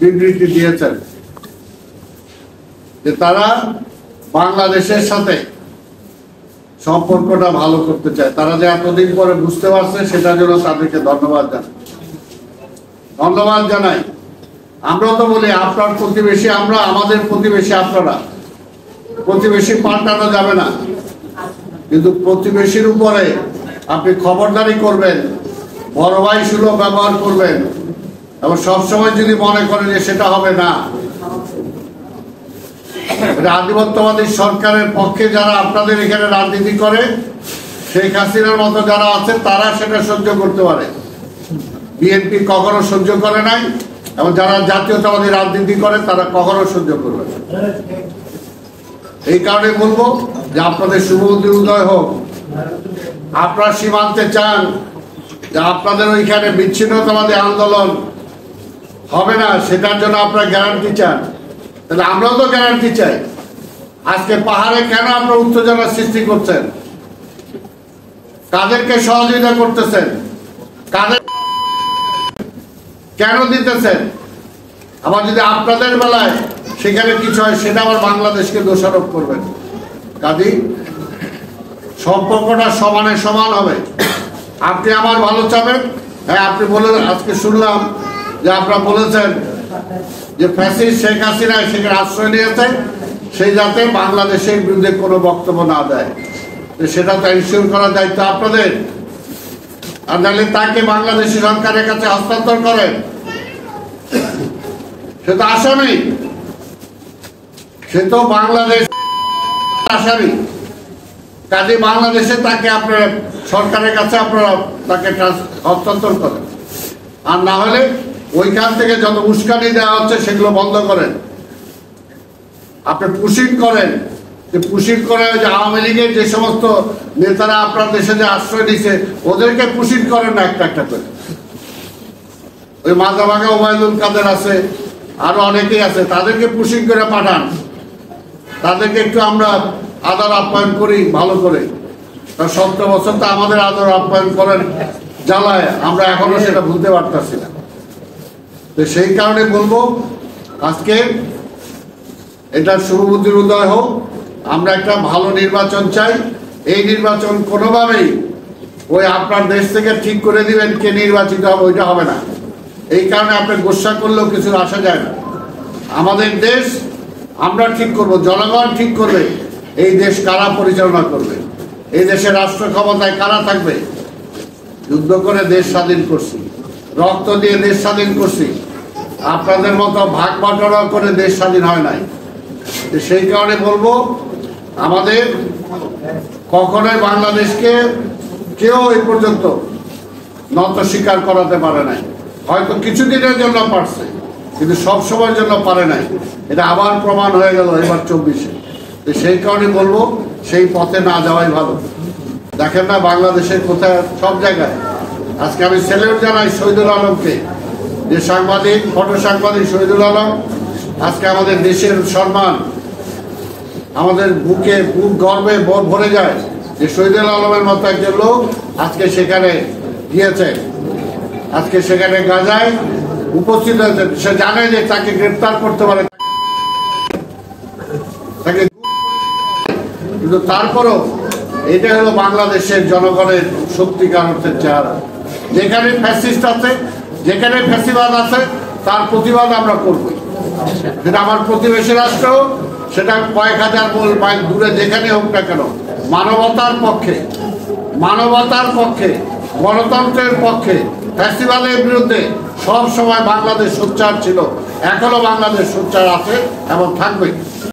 বিবৃতি দিয়েছেন যে তারা বাংলাদেশের সাথে সম্পর্কটা ভালো করতে চায়। তারা যে এতদিন পরে বুঝতে পারছে সেটার জন্য তাদেরকে ধন্যবাদ জানাই। আমরা তো বলি আপনার প্রতিবেশী আমরা, আমাদের প্রতিবেশী আপনারা। প্রতিবেশী পাল্টানো যাবে না, কিন্তু প্রতিবেশীর উপরে আপনি খবরদারি করবেন, বড় ভাই সুলভ ব্যবহার করবেন, এবং সবসময় যদি মনে করেন যে সেটা হবে না। আধিপত্যবাদী সরকারের পক্ষে যারা আপনাদের এখানে রাজনীতি করে, শেখ হাসিনার মতো যারা আছে তারা সেটা সহ্য করতে পারে। বিএনপি কখনো সহ্য করে নাই, এবং যারা জাতীয়তাবাদী রাজনীতি করে তারা কখনো সহ্য করবে না। এই কারণে বলবো যে আপনাদের শুভবুদ্ধির উদয় হোক। আপনারা সীমান্তে চান যে আপনাদের ওইখানে বিচ্ছিন্নতাবাদী আন্দোলন হবে না, সেটার জন্য আপনারা গ্যারান্টি চান। তাহলে আমরাও তো গ্যারান্টি চাই। আজকে পাহাড়ে কেন আপনারা উত্তেজনা সৃষ্টি করছেন? কাদেরকে সহযোগিতা করতেছেন? কাদের কেন দিতেছেন? আবার যদি আপনাদের বেলায় সেখানে কিছু হয় সেটা আবার বাংলাদেশকে দোষারোপ করবেন। কাজেই সম্পর্কটা সমানে সমান হবে। আপনি আমার ভালো চাবেন। হ্যাঁ, আপনি বলে আজকে শুনলাম যে আপনারা বলেছেন যে ফ্যাসিস্ট শেখ হাসিনা সেখানে আশ্রয় নিয়েছে, সেই যাতে বাংলাদেশের বিরুদ্ধে কোনো বক্তব্য না দেয়, সেটা তো ইনশিওর করার দায়িত্ব আপনাদের। আর নাহলে তাকে বাংলাদেশি সরকারের কাছে হস্তান্তর করেন, সে তো আসামি, সে তো বাংলাদেশ আসামি। কাজে বাংলাদেশে তাকে আপনার সরকারের কাছে আপনারা তাকে হস্তান্তর করেন। আর না হলে ওইখান থেকে যত উস্কানি দেওয়া হচ্ছে সেগুলো বন্ধ করেন। আপনি পুশিং করেন, যে পুশিং করে যে আওয়ামী লীগের যে সমস্ত নেতারা আপনার দেশে যে আশ্রয় দিচ্ছে ওদেরকে পুশিং করেন না একটা একটা করে। ওই মাথাভাঙা ওবায়দুল কাদের আছে, আরো অনেকেই আছে, তাদেরকে পুশিং করে পাঠান। তাদেরকে একটু আমরা আদর আপ্যায়ন করি ভালো করে। 17 বছর তো আমাদের আদর আপ্যায়ন করেন জ্বালায়, আমরা এখনো সেটা ভুলতে পারতেছি না। তো সেই কারণে বলবো আজকে এটা শুভবুদ্ধির উদয় হোক। আমরা একটা ভালো নির্বাচন চাই। এই নির্বাচন কোনোভাবেই ওই আপনার দেশ থেকে ঠিক করে দিবেন কে নির্বাচিত হবে, ওইটা হবে না। এই কারণে আপনি গোসা করলেও কিছু আসা যায় না। আমাদের দেশ আমরা ঠিক করব, জনগণ ঠিক করবে এই দেশ কারা পরিচালনা করবে, এই দেশের রাষ্ট্র ক্ষমতায় কারা থাকবে। যুদ্ধ করে দেশ স্বাধীন করছি, রক্ত দিয়ে দেশ স্বাধীন করছি। আপনাদের মতো ভাগ বাটোয়ারা করে দেশ স্বাধীন হয় নাই। সেই কারণে বলবো আমাদের কখনোই বাংলাদেশকে কেউ এই পর্যন্ত নত স্বীকার করাতে পারে নাই। হয়তো কিছুদিনের জন্য পারছে, কিন্তু সব সময়ের জন্য পারে নাই। এটা আবার প্রমাণ হয়ে গেল এবার 24-এ। সেই কারণে বলবো সেই পথে না যাওয়াই ভালো। দেখেন না বাংলাদেশের কোথায় সব জায়গায়। আজকে আমি সেলিউট জানাই শহীদুল আলমকে, যে সাংবাদিক, ফটো সাংবাদিক শহীদুল আলম। আজকে আমাদের দেশের সম্মান, আমাদের বুকে বুক গর্বে ভরে যায় যে শহীদুল আলমের মতো একজন লোক আজকে সেখানে গিয়েছে, আজকে সেখানে গাজায় উপস্থিত হয়েছে। সে জানে যে তাকে গ্রেপ্তার করতে পারে, তাকে, কিন্তু তারপরও এটা হলো বাংলাদেশের জনগণের সত্যিকার অর্থের চেহারা। যেখানে ফ্যাসিস্ট আছে, যেখানে ফ্যাসিবাদ আছে, তার প্রতিবাদ আমরা করবো। সেটা আমার প্রতিবেশী রাষ্ট্র, সেটা কয়েক হাজার মাইল দূরে যেখানে হোক না কেন, মানবতার পক্ষে, মানবতার পক্ষে, গণতন্ত্রের পক্ষে, ফ্যাসিবাদের বিরুদ্ধে সব সময় বাংলাদেশ সোচ্চার ছিল, এখনো বাংলাদেশ সোচ্চার আছে এবং থাকবে।